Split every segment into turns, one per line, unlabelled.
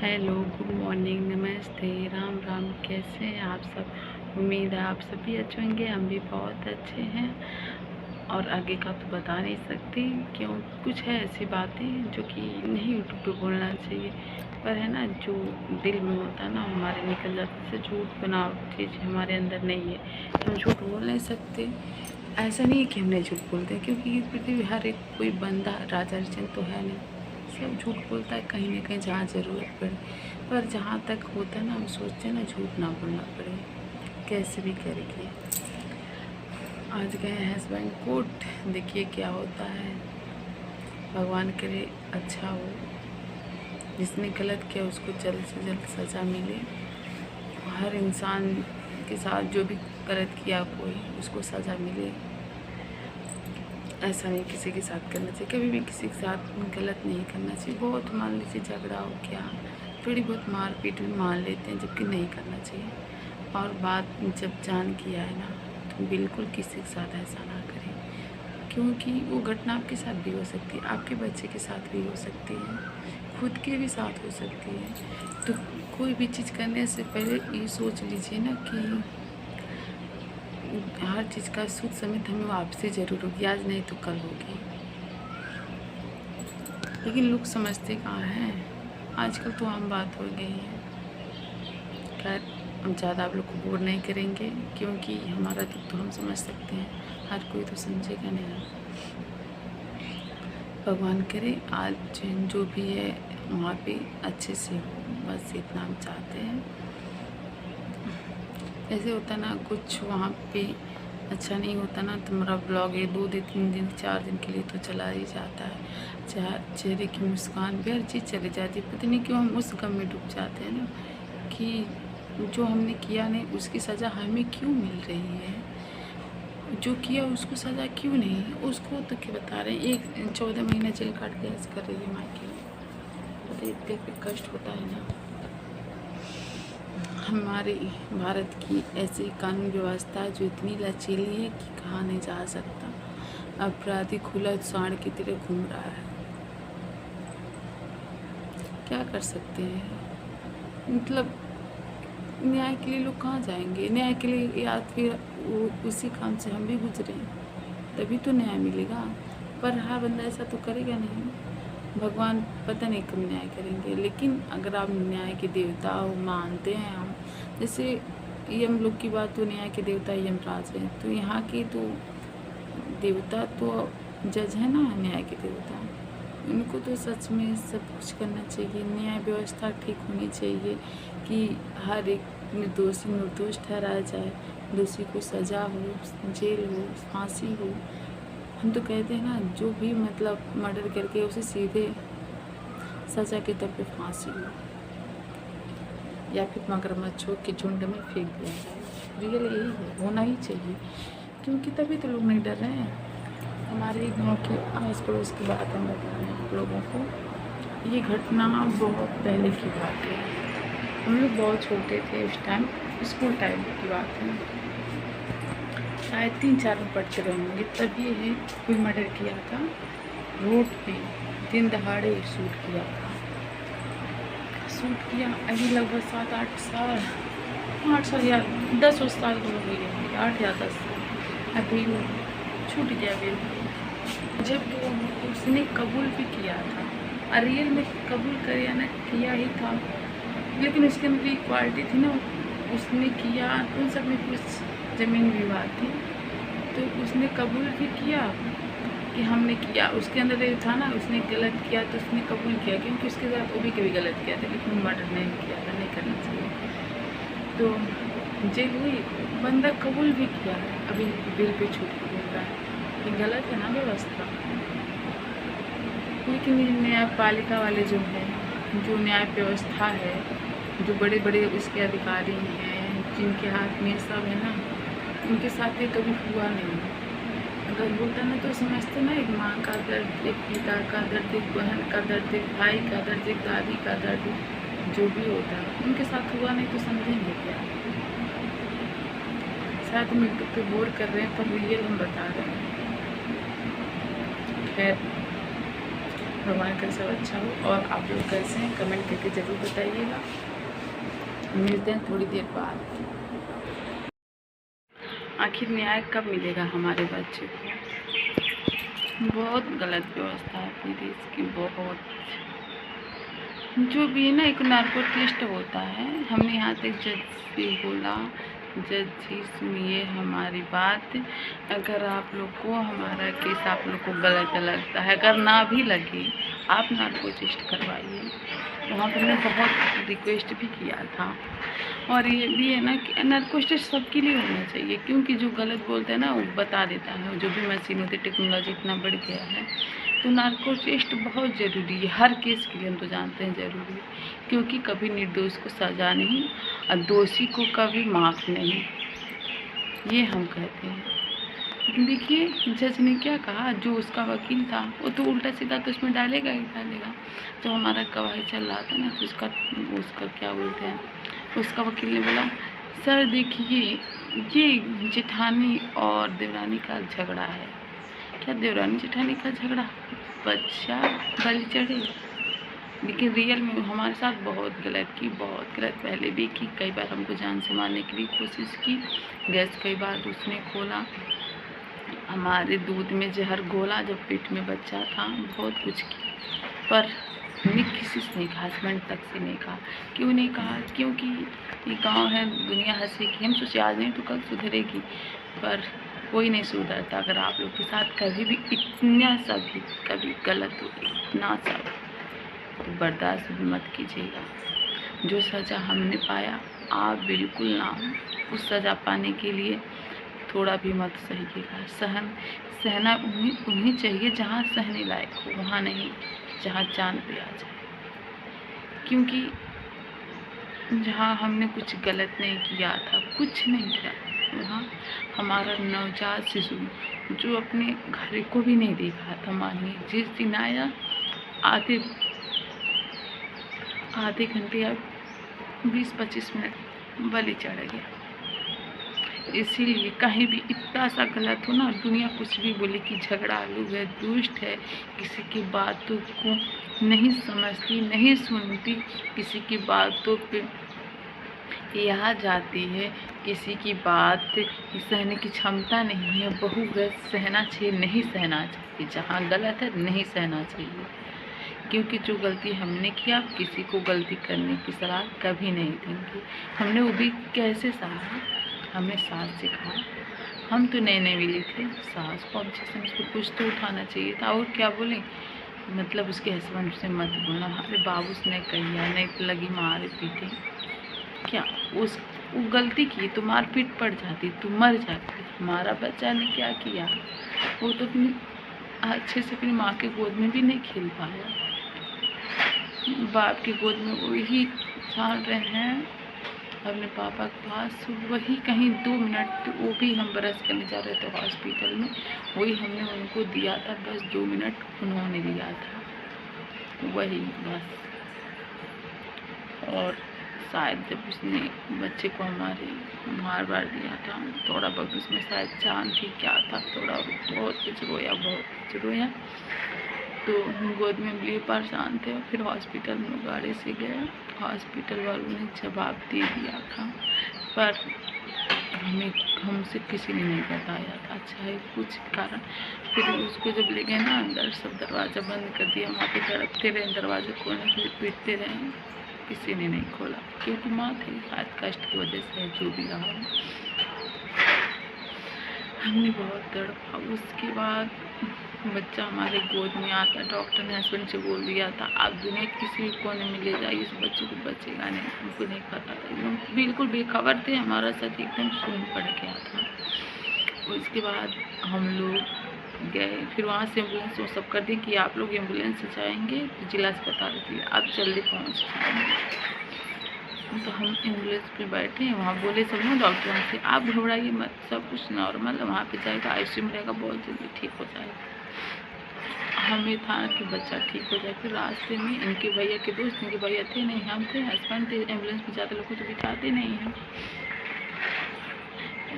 Hello, good morning, नमस्ते, राम राम। कैसे हैं आप सब? उम्मीद है आप सभी अच्छे होंगे। हम भी बहुत अच्छे हैं। और आगे का तो बता नहीं सकती, क्यों कुछ है ऐसी बातें जो कि नहीं यूट्यूब पे बोलना चाहिए, पर है ना, जो दिल में होता है ना हमारे निकल जाता है। झूठ बनावट चीज़ हमारे अंदर नहीं है, हम झूठ बोल नहीं सकते। ऐसा नहीं है कि हम नहीं झूठ बोलते, क्योंकि इस पृथ्वी में हर एक कोई बंदा राजा रचन तो है नहीं। सब झूठ बोलता है कहीं ना कहीं जहाँ ज़रूरत पड़े, पर जहाँ तक होता है ना हम सोचते हैं ना झूठ ना बोलना पड़े, कैसे भी करके। आज गए हैं हस्बैंड कोर्ट, देखिए क्या होता है। भगवान करे अच्छा हो, जिसने गलत किया उसको जल्द से जल्द सज़ा मिले। हर इंसान के साथ जो भी गलत किया कोई, उसको सज़ा मिले। ऐसा नहीं किसी के साथ करना चाहिए, कभी भी किसी के साथ गलत नहीं करना चाहिए। बहुत मान लीजिए झगड़ा हो गया, थोड़ी बहुत मारपीट भी मान लेते हैं, जबकि नहीं करना चाहिए। और बात जब जान किया है ना, तो बिल्कुल किसी के साथ ऐसा ना करें, क्योंकि वो घटना आपके साथ भी हो सकती है, आपके बच्चे के साथ भी हो सकती है, खुद के भी साथ हो सकती है। तो कोई भी चीज़ करने से पहले ये सोच लीजिए ना कि हर चीज़ का सूद समेत हमें वापसी ज़रूर होगी, आज नहीं तो कल होगी। लेकिन लोग समझते कहाँ हैं, आजकल तो आम बात हो गई है। खैर, हम ज़्यादा आप लोग को बोर नहीं करेंगे, क्योंकि हमारा दुख तो हम समझ सकते हैं, हर कोई तो समझेगा नहीं। भगवान करे आज जो भी है वहाँ पे अच्छे से हो, बस इतना हम चाहते हैं। ऐसे होता ना कुछ वहाँ पे अच्छा नहीं होता ना, तो मेरा ब्लॉग ये 2 दिन 3 दिन 4 दिन के लिए तो चला ही जाता है। चेहरे की मुस्कान भी हर चीज़ चली जाती है। पता नहीं क्यों हम उस गम में डूब जाते हैं ना, कि जो हमने किया नहीं उसकी सज़ा हमें क्यों मिल रही है, जो किया उसको सज़ा क्यों नहीं। उसको तो क्या बता रहे हैं, एक 14 महीना जेल काट के ऐसे कर रही है माँ के लिए। तो देख के कष्ट होता है ना। हमारे भारत की ऐसी कानून व्यवस्था जो इतनी लचीली है कि कहा नहीं जा सकता। अपराधी खुला सांड की तरह घूम रहा है, क्या कर सकते हैं। मतलब न्याय के लिए लोग कहाँ जाएंगे, न्याय के लिए, या फिर उसी काम से हम भी गुजरे तभी तो न्याय मिलेगा। पर हर बंदा ऐसा तो करेगा नहीं। भगवान पता नहीं कब न्याय करेंगे, लेकिन अगर आप न्याय के देवता हो मानते हैं हम, जैसे यम लोग की बात, तो न्याय के देवता यमराज हैं, तो यहाँ के तो देवता तो जज है ना, न्याय के देवता। उनको तो सच में सब कुछ करना चाहिए, न्याय व्यवस्था ठीक होनी चाहिए कि हर एक निर्दोषी निर्दोष ठहराया जाए, दोषी को सज़ा हो, जेल हो, फांसी हो। हम तो कहते हैं ना, जो भी मतलब मर्डर करके उसे सीधे सज़ा के तौर पे फांसी हो, या फिर मगरमच्छों के झुंड में फेंक दिया जाए। रियल यही है, होना ही चाहिए, क्योंकि तभी तो लोग नहीं डर रहे हैं। हमारे गांव के आस पड़ोस की बात हम बता रहे हैं आप लोगों को। ये घटना बहुत पहले की बात है, हम लोग बहुत छोटे थे उस टाइम, स्कूल टाइम की बात है, शायद 3-4 में पढ़ते रहेंगे। तभी है कोई मर्डर किया था रोड पे, दिन दहाड़े शूट किया था। शूट किया अभी लगभग 7-8 साल, 8 साल या 10 साल हो गए, 8 या 10 साल। अभी छूट गया बिल्कुल। जब उसने कबूल भी किया था, और रियल में कबूल कर या ना किया ही था, लेकिन उसके अंदर भी क्वालिटी थी ना, उसने किया। उन सब में कुछ ज़मीन विवाद थी, तो उसने कबूल भी किया कि हमने किया। उसके अंदर ये था ना, उसने गलत किया तो उसने कबूल किया, क्योंकि उसके साथ वो भी कभी गलत किया था, लेकिन मर्डर नहीं किया था, नहीं करना चाहिए। तो जेल हुई, बंदा कबूल भी किया, अभी बिल पे छूट के मिल रहा है। ये गलत है ना व्यवस्था। लेकिन ये न्यायपालिका वाले जो है, जो न्याय व्यवस्था है, जो बड़े बड़े उसके अधिकारी हैं, जिनके हाथ में सब है ना, उनके साथ ये कभी हुआ नहीं। अगर होता ना तो समझते ना, एक माँ का दर्द, एक पिता का दर्द, एक बहन का दर्द, एक भाई का दर्द, एक दादी का दर्द, जो भी होता है उनके साथ हुआ नहीं तो समझेंगे क्या। शायद हम यूट्यूब पे बोर कर रहे हैं, पर रियल हम बता रहे हैं। खैर, भगवान का सब अच्छा हो। और आप लोग कैसे हैं कमेंट करके ज़रूर बताइएगा। मिलते हैं थोड़ी देर बाद। आखिर न्याय कब मिलेगा हमारे बच्चे को? बहुत गलत व्यवस्था है अपने देश की, बहुत। जो भी है ना, एक नार्को टेस्ट होता है। हमने यहाँ तक जज से बोला, जज जी सुनिए हमारी बात। अगर आप लोग को हमारा केस आप लोग को गलत लगता है, अगर ना भी लगे, आप नार्को टेस्ट करवाइए। वहाँ पर मैंने बहुत रिक्वेस्ट भी किया था। और ये भी है ना कि नार्को टेस्ट सबके लिए होना चाहिए, क्योंकि जो गलत बोलते हैं ना वो बता देता है। जो भी मशीन होती है, टेक्नोलॉजी इतना बढ़ गया है, तो नार्को टेस्ट बहुत ज़रूरी है हर केस के लिए। हम तो जानते हैं ज़रूरी है, क्योंकि कभी निर्दोष को सज़ा नहीं और दोषी को कभी माफ़ नहीं, ये हम कहते हैं। लेकिन देखिए जज ने क्या कहा, जो उसका वकील था वो तो उल्टा सीधा तो उसमें डालेगा ही डालेगा। जब हमारा गवाही चल रहा था ना, तो उसका क्या बोलते हैं, उसका वकील ने बोला, सर देखिए ये जेठानी और देवरानी का झगड़ा है। क्या देवरानी जेठानी का झगड़ा? बच्चा बलि चढ़े। लेकिन रियल में हमारे साथ बहुत गलत की, बहुत गलत पहले भी की। कई बार हमको जान से मारने की भी कोशिश की। गैस कई बार उसने खोला, हमारे दूध में जहर घोला जब पेट में बच्चा था, बहुत कुछ किया। पर हमने किसी से नहीं कहा, हस्बैंड तक से नहीं कहा। क्यों नहीं कहा? क्योंकि ये गांव है, दुनिया हंसेगी। हम सोचे आज नहीं तो कल सुधरेगी, पर कोई नहीं सुधरता। अगर आप लोग के साथ कभी भी इतना सा भी कभी गलत हो, इतना सा, तो बर्दाश्त भी मत कीजिएगा। जो सज़ा हमने पाया, आप बिल्कुल ना उस सज़ा पाने के लिए थोड़ा भी मत सहिएगा। सहना उन्हीं चाहिए जहाँ सहने लायक हो, वहाँ नहीं जहाँ जान पे आ जाए। क्योंकि जहाँ हमने कुछ गलत नहीं किया था, कुछ नहीं किया, वहाँ हमारा नवजात शिशु जो अपने घर को भी नहीं देखा था, मानिए जिस दिन आया आधे घंटे या 20-25 मिनट बलि चढ़ गया। इसीलिए कहीं भी इतना सा गलत हो ना, दुनिया कुछ भी बोले कि झगड़ालू है, दुष्ट है, किसी की बातों को नहीं समझती, नहीं सुनती, किसी की बातों पे यहाँ जाती है, किसी की बात सहने की क्षमता नहीं है। बहू है, सहना चाहिए, नहीं सहना चाहिए। जहाँ गलत है नहीं सहना चाहिए, क्योंकि जो गलती हमने किया, किसी को गलती करने की सलाह कभी नहीं देंगे। हमने वो भी कैसे सहा, हमें सास सिखाया। हम तो नए नए मिले थे, सास को अच्छे से मुझको कुछ तो उठाना चाहिए था। और क्या बोले, मतलब उसके हस्बैंड से मत बोलना। अरे बाबू ने कहिया, नहीं तो लगी मारे पीटे। क्या वो गलती की तो मार पीट पड़ जाती, तो मर जाती। हमारा बच्चा ने क्या किया, वो तो अपनी अच्छे से अपनी माँ के गोद में भी नहीं खेल पाया, बाप की गोद में वही छाल रहे हैं अपने पापा के पास। वही कहीं 2 मिनट, वो भी हम ब्रश करने जा रहे थे हॉस्पिटल में, वही हमने उनको दिया था, बस 2 मिनट उन्होंने लिया था, वही बस। और शायद जब उसने बच्चे को हमारे मार दिया था, थोड़ा बहुत उसमें शायद जान थी, क्या था, थोड़ा बहुत कुछ रोया। तो हम गोद में लिए परेशान थे। फिर हॉस्पिटल में गाड़ी से गए, हॉस्पिटल वालों ने जवाब दे दिया था, पर हमसे किसी ने नहीं बताया था, चाहे कुछ कारण। फिर उसको जब ले गए ना अंदर, सब दरवाज़ा बंद कर दिया, वहाँ पे तड़पते रहे, दरवाजे खोलने के लिए पीटते रहे, किसी ने नहीं खोला, क्योंकि माँ थी, शायद कष्ट की वजह से जो भी रहा। हमने बहुत तड़पा। उसके बाद बच्चा हमारे गोद में आता, डॉक्टर ने हस्बैंड से बोल दिया था, आप दुनिया किसी भी कोने में ले जाइए, इस बच्चे को बचेगा नहीं। हमको नहीं पता था, एकदम बिल्कुल बेखबर थे, हमारा साथ एकदम सुन पड़ गया था। उसके बाद हम लोग गए, फिर वहाँ से एम्बुलेंस वो सब कर दी कि आप लोग एम्बुलेंस से जाएंगे जिला अस्पताल के लिए, आप जल्दी पहुँच जाएंगे। तो हम एम्बुलेंस पे बैठे हैं, वहाँ बोले सब ना डॉक्टरों से, आप घबराइए मत, सब कुछ नॉर्मल है, वहाँ पे जाएगा आईसीयू में रहेगा, बहुत जल्दी ठीक हो जाएगा। हमें था कि बच्चा ठीक हो जाए। फिर रास्ते में इनके भैया के दोस्त, इनके भैया थे नहीं, हम थे, हस्बैंड थे, एम्बुलेंस में ज़्यादा लोगों को तो बिठाते नहीं हैं।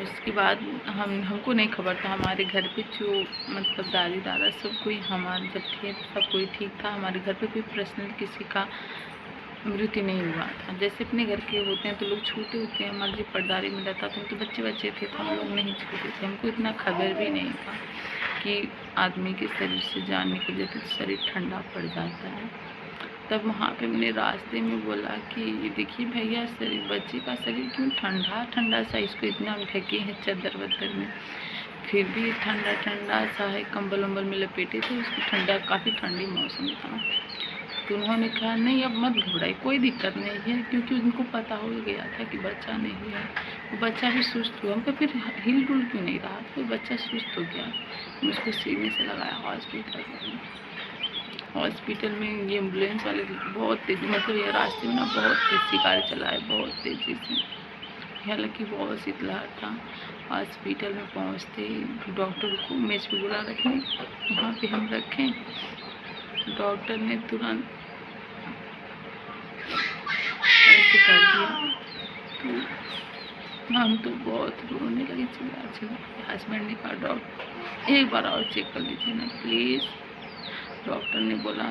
उसके बाद हमको नहीं खबर था। हमारे घर पे जो मतलब दादी दादा सब कोई हमारे जब थे सब कोई ठीक था। हमारे घर पे कोई पर्सनल किसी का मृत्यु नहीं हुआ था। जैसे अपने घर के होते हैं तो लोग छूते होते हैं, हमारे जो पटदारी में रहता था तो बच्चे बच्चे थे तो हम लोग नहीं छूते थे। हमको इतना खबर भी नहीं था कि आदमी के शरीर से जान निकल जाती तो शरीर ठंडा पड़ जाता है। तब वहाँ पे मैंने रास्ते में बोला कि ये देखिए भैया, शरीर बच्चे का शरीर क्यों ठंडा ठंडा सा, इसको इतना ढके हैं चादर वदर में, फिर भी ठंडा ठंडा सा है, कंबल वम्बल में लपेटे थे, उसको ठंडा, काफ़ी ठंडी मौसम था। तो उन्होंने कहा नहीं अब मत घबराइए, कोई दिक्कत नहीं है, क्योंकि उनको पता हो गया था कि बच्चा नहीं है। वो बच्चा भी सुस्त हुआ, हमको फिर हिल डुल क्यों नहीं रहा, तो बच्चा सुस्त हो गया। उसको सीने से लगाया हॉस्पिटल में ये एम्बुलेंस वाले बहुत तेज़ी, मतलब ये रास्ते में ना बहुत तेज़ी गाड़ी चलाए, बहुत तेज़ी से, हालांकि बहुत शीतलहर था। हॉस्पिटल में पहुंचते डॉक्टर को मेज पे बुला रखे, वहाँ पे हम रखें। डॉक्टर ने तुरंत ऐसे कर दिया तो हम तो बहुत रोने लगे, चिल्ला। हस्बैंड ने कहा डॉक्टर एक बार और चेक कर लीजिए ना प्लीज़। डॉक्टर ने बोला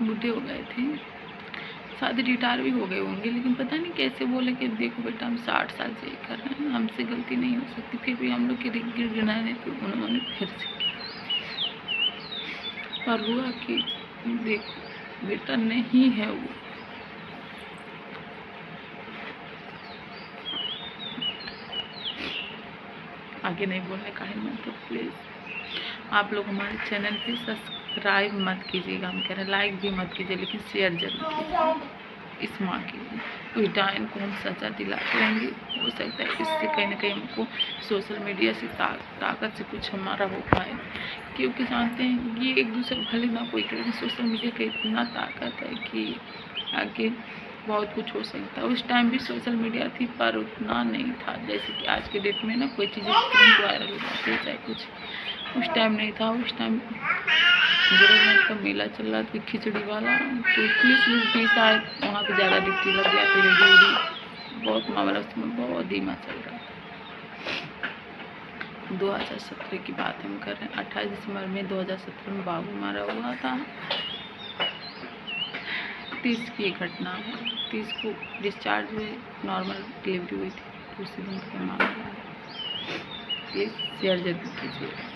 बूढ़े हो गए थे, शायद रिटायर भी हो गए होंगे, लेकिन पता नहीं कैसे बोले कि देखो बेटा हम 60 साल से कर रहे हैं, हमसे गलती नहीं हो सकती, फिर भी हम लोग के गिर गिनाने तो उन्होंने फिर से किया। और हुआ कि देखो बेटा नहीं है वो, आगे नहीं बोलने का हिम्मत। तो प्लीज़ आप लोग हमारे चैनल पे सब्सक्राइब मत कीजिएगा, हम कह रहे हैं लाइक भी मत कीजिए, लेकिन शेयर जरूर कीजिए। इस माँ के लिए उस डायन को हम सजा दिला लेंगे। हो सकता है इससे कहीं ना कहीं हमको सोशल मीडिया से ताकत से कुछ हमारा हो पाए, क्योंकि जानते हैं ये एक दूसरे भले ना कोई करे, सोशल मीडिया का इतना ताकत है कि आगे बहुत कुछ हो सकता है। उस टाइम भी सोशल मीडिया थी पर उतना नहीं था, जैसे कि आज के डेट में ना कोई चीज़ें तुरंत वायरल हो जाती है चाहे कुछ, उस टाइम नहीं था। उस टाइम गोरखनाथ का मेला चल रहा था खिचड़ी वाला, तो पुलिस भी शायद वहाँ पे ज़्यादा ड्यूटी लग गया था, रेडी बहुत मामला उसमें बहुत धीमा चल रहा था। 2017 की बात हम कर रहे हैं, 28 दिसंबर में 2017 में बाबू मारा हुआ था। 30 की एक घटना है, 30 को डिस्चार्ज हुए, नॉर्मल डिलीवरी हुई थी, उसी दिन को मारा गया। प्लीज़ शेयर जरूर कीजिए।